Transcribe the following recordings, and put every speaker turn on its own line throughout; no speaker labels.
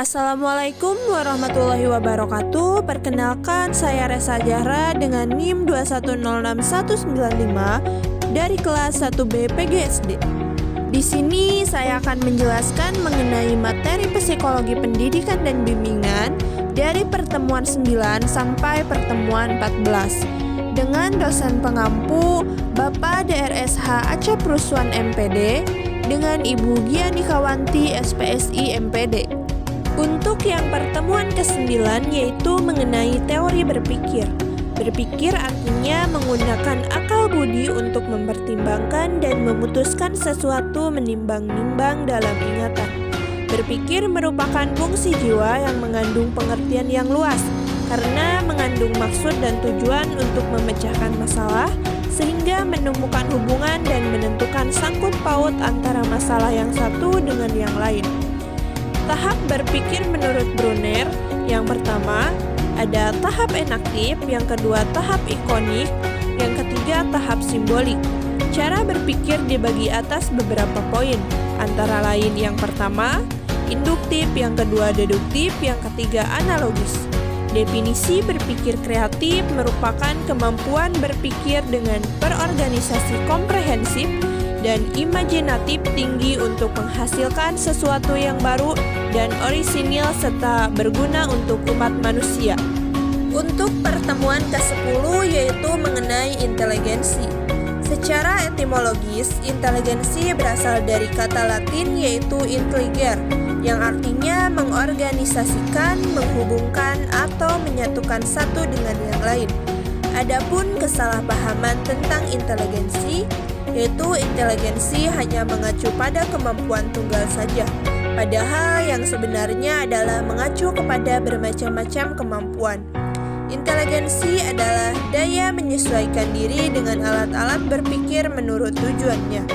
Assalamualaikum warahmatullahi wabarakatuh. Perkenalkan, saya Resa Zahra dengan NIM 2106195 dari kelas 1B PGSD. Di sini saya akan menjelaskan mengenai materi psikologi pendidikan dan bimbingan dari pertemuan 9 sampai pertemuan 14 dengan dosen pengampu Bapak DRSH Acep Ruswan MPD dengan Ibu Giani Kawanti SPSI MPD. Untuk yang pertemuan ke-9 yaitu mengenai teori berpikir. Berpikir artinya menggunakan akal budi untuk mempertimbangkan dan memutuskan sesuatu menimbang-nimbang dalam ingatan. Berpikir merupakan fungsi jiwa yang mengandung pengertian yang luas karena mengandung maksud dan tujuan untuk memecahkan masalah sehingga menemukan hubungan dan menentukan sangkut paut antara masalah yang satu dengan yang lain. Tahap berpikir menurut Brunner, yang pertama ada tahap enaktif, yang kedua tahap ikonik, yang ketiga tahap simbolik. Cara berpikir dibagi atas beberapa poin, antara lain yang pertama induktif, yang kedua deduktif, yang ketiga analogis. Definisi berpikir kreatif merupakan kemampuan berpikir dengan berorganisasi komprehensif dan imajinatif tinggi untuk menghasilkan sesuatu yang baru dan orisinil serta berguna untuk umat manusia. Untuk pertemuan ke-10 yaitu mengenai inteligensi. Secara etimologis, inteligensi berasal dari kata Latin yaitu intelliger, yang artinya mengorganisasikan, menghubungkan, atau menyatukan satu dengan yang lain. Adapun kesalahpahaman tentang inteligensi, yaitu inteligensi hanya mengacu pada kemampuan tunggal saja, padahal yang sebenarnya adalah mengacu kepada bermacam-macam kemampuan. Inteligensi adalah daya menyesuaikan diri dengan alat-alat berpikir menurut tujuannya.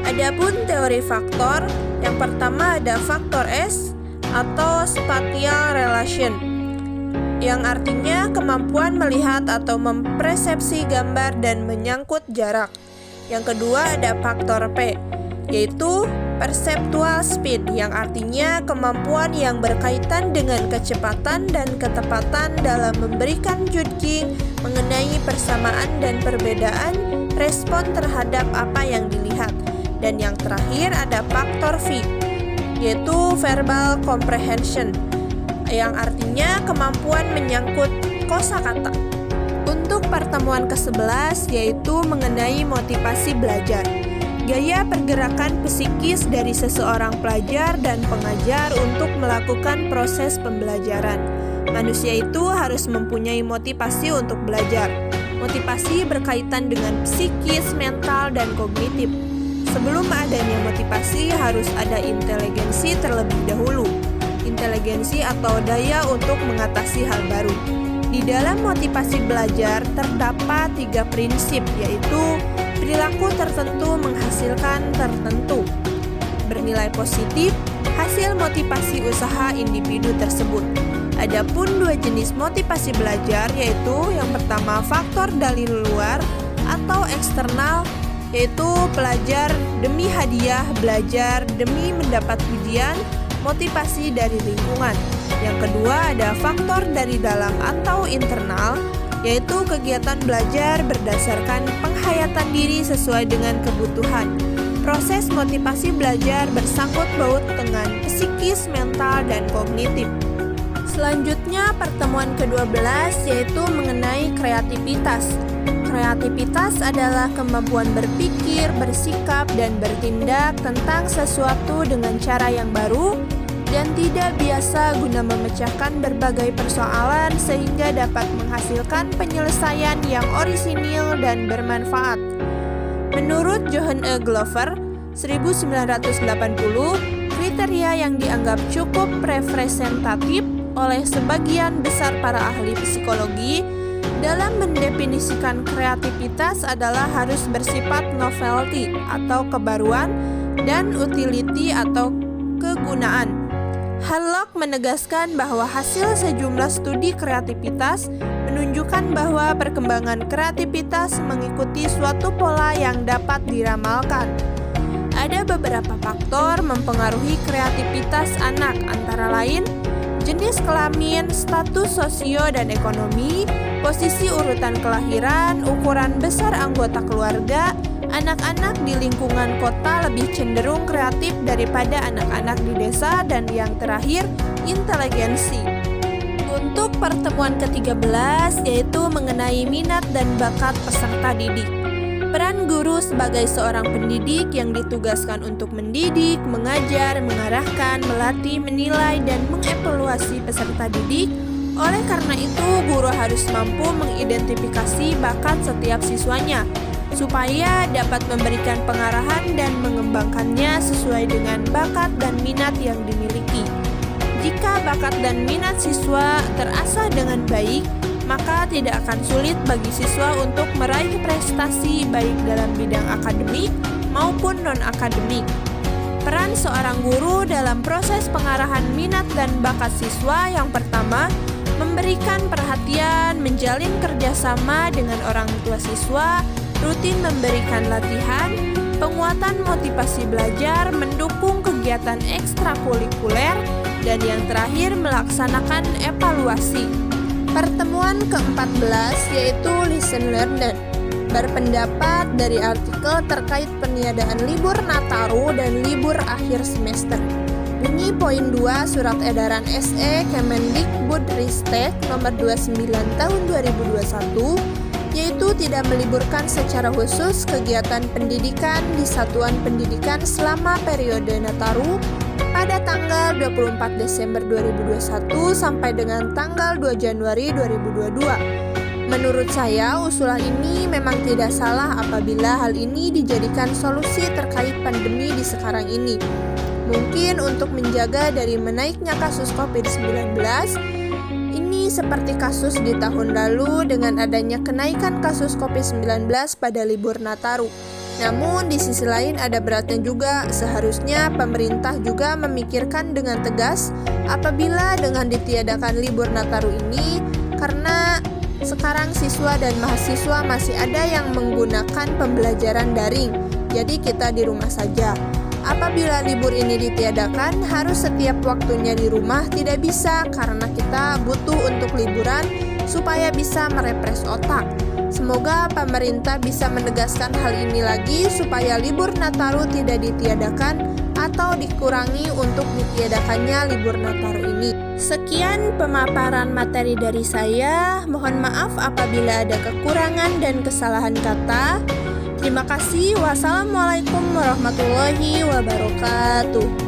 Adapun teori faktor, yang pertama ada faktor S atau spatial relation, yang artinya kemampuan melihat atau mempersepsi gambar dan menyangkut jarak. Yang kedua ada faktor P, yaitu perceptual speed, yang artinya kemampuan yang berkaitan dengan kecepatan dan ketepatan dalam memberikan judging mengenai persamaan dan perbedaan respon terhadap apa yang dilihat. Dan yang terakhir ada faktor V, yaitu verbal comprehension, yang artinya kemampuan menyangkut kosakata. Untuk pertemuan ke-11 yaitu mengenai motivasi belajar. Gaya pergerakan psikis dari seseorang pelajar dan pengajar untuk melakukan proses pembelajaran. Manusia itu harus mempunyai motivasi untuk belajar. Motivasi berkaitan dengan psikis, mental, dan kognitif. Sebelum adanya motivasi harus ada inteligensi terlebih dahulu. Inteligensi atau daya untuk mengatasi hal baru. Di dalam motivasi belajar terdapat 3 prinsip, yaitu perilaku tertentu menghasilkan tertentu. Bernilai positif, hasil motivasi usaha individu tersebut. Adapun 2 jenis motivasi belajar, yaitu yang pertama faktor dari luar atau eksternal, yaitu pelajar demi hadiah, belajar demi mendapat pujian, motivasi dari lingkungan. Yang kedua ada faktor dari dalam atau internal, yaitu kegiatan belajar berdasarkan penghayatan diri sesuai dengan kebutuhan. Proses motivasi belajar bersangkut paut dengan psikis, mental, dan kognitif. Selanjutnya pertemuan ke-12 yaitu mengenai kreativitas. Kreativitas adalah kemampuan berpikir, bersikap, dan bertindak tentang sesuatu dengan cara yang baru dan tidak biasa guna memecahkan berbagai persoalan sehingga dapat menghasilkan penyelesaian yang orisinil dan bermanfaat. Menurut Johann E. Glover, 1980, kriteria yang dianggap cukup representatif oleh sebagian besar para ahli psikologi dalam mendefinisikan kreativitas adalah harus bersifat novelty atau kebaruan dan utility atau kegunaan. Harlock menegaskan bahwa hasil sejumlah studi kreativitas menunjukkan bahwa perkembangan kreativitas mengikuti suatu pola yang dapat diramalkan. Ada beberapa faktor mempengaruhi kreativitas anak, antara lain jenis kelamin, status sosio dan ekonomi, posisi urutan kelahiran, ukuran besar anggota keluarga. Anak-anak di lingkungan kota lebih cenderung kreatif daripada anak-anak di desa, dan yang terakhir, inteligensi. Untuk pertemuan ke-13 yaitu mengenai minat dan bakat peserta didik. Peran guru sebagai seorang pendidik yang ditugaskan untuk mendidik, mengajar, mengarahkan, melatih, menilai, dan mengevaluasi peserta didik. Oleh karena itu, guru harus mampu mengidentifikasi bakat setiap siswanya, supaya dapat memberikan pengarahan dan mengembangkannya sesuai dengan bakat dan minat yang dimiliki. Jika bakat dan minat siswa terasah dengan baik, maka tidak akan sulit bagi siswa untuk meraih prestasi baik dalam bidang akademik maupun non-akademik. Peran seorang guru dalam proses pengarahan minat dan bakat siswa yang pertama, memberikan perhatian, menjalin kerjasama dengan orang tua siswa, rutin memberikan latihan, penguatan motivasi belajar, mendukung kegiatan ekstrakurikuler, dan yang terakhir melaksanakan evaluasi. Pertemuan ke-14 yaitu Listen Learn Learn, berpendapat dari artikel terkait peniadaan libur Nataru dan libur akhir semester. Bunyi poin 2 Surat Edaran SE Kemendikbudristek nomor 29 tahun 2021, yaitu tidak meliburkan secara khusus kegiatan pendidikan di satuan pendidikan selama periode Nataru pada tanggal 24 Desember 2021 sampai dengan tanggal 2 Januari 2022. Menurut saya, usulan ini memang tidak salah apabila hal ini dijadikan solusi terkait pandemi di sekarang ini. Mungkin untuk menjaga dari menaiknya kasus COVID-19, ini seperti kasus di tahun lalu dengan adanya kenaikan kasus COVID-19 pada libur Nataru. Namun di sisi lain ada beratnya juga, seharusnya pemerintah juga memikirkan dengan tegas apabila dengan ditiadakan libur Nataru ini, karena sekarang siswa dan mahasiswa masih ada yang menggunakan pembelajaran daring, jadi kita di rumah saja. Apabila libur ini ditiadakan, harus setiap waktunya di rumah tidak bisa, karena kita butuh untuk liburan supaya bisa merefresh otak. Semoga pemerintah bisa menegaskan hal ini lagi supaya libur Nataru tidak ditiadakan atau dikurangi untuk ditiadakannya libur Nataru ini. Sekian pemaparan materi dari saya. Mohon maaf apabila ada kekurangan dan kesalahan kata. Terima kasih. Wassalamualaikum warahmatullahi wabarakatuh.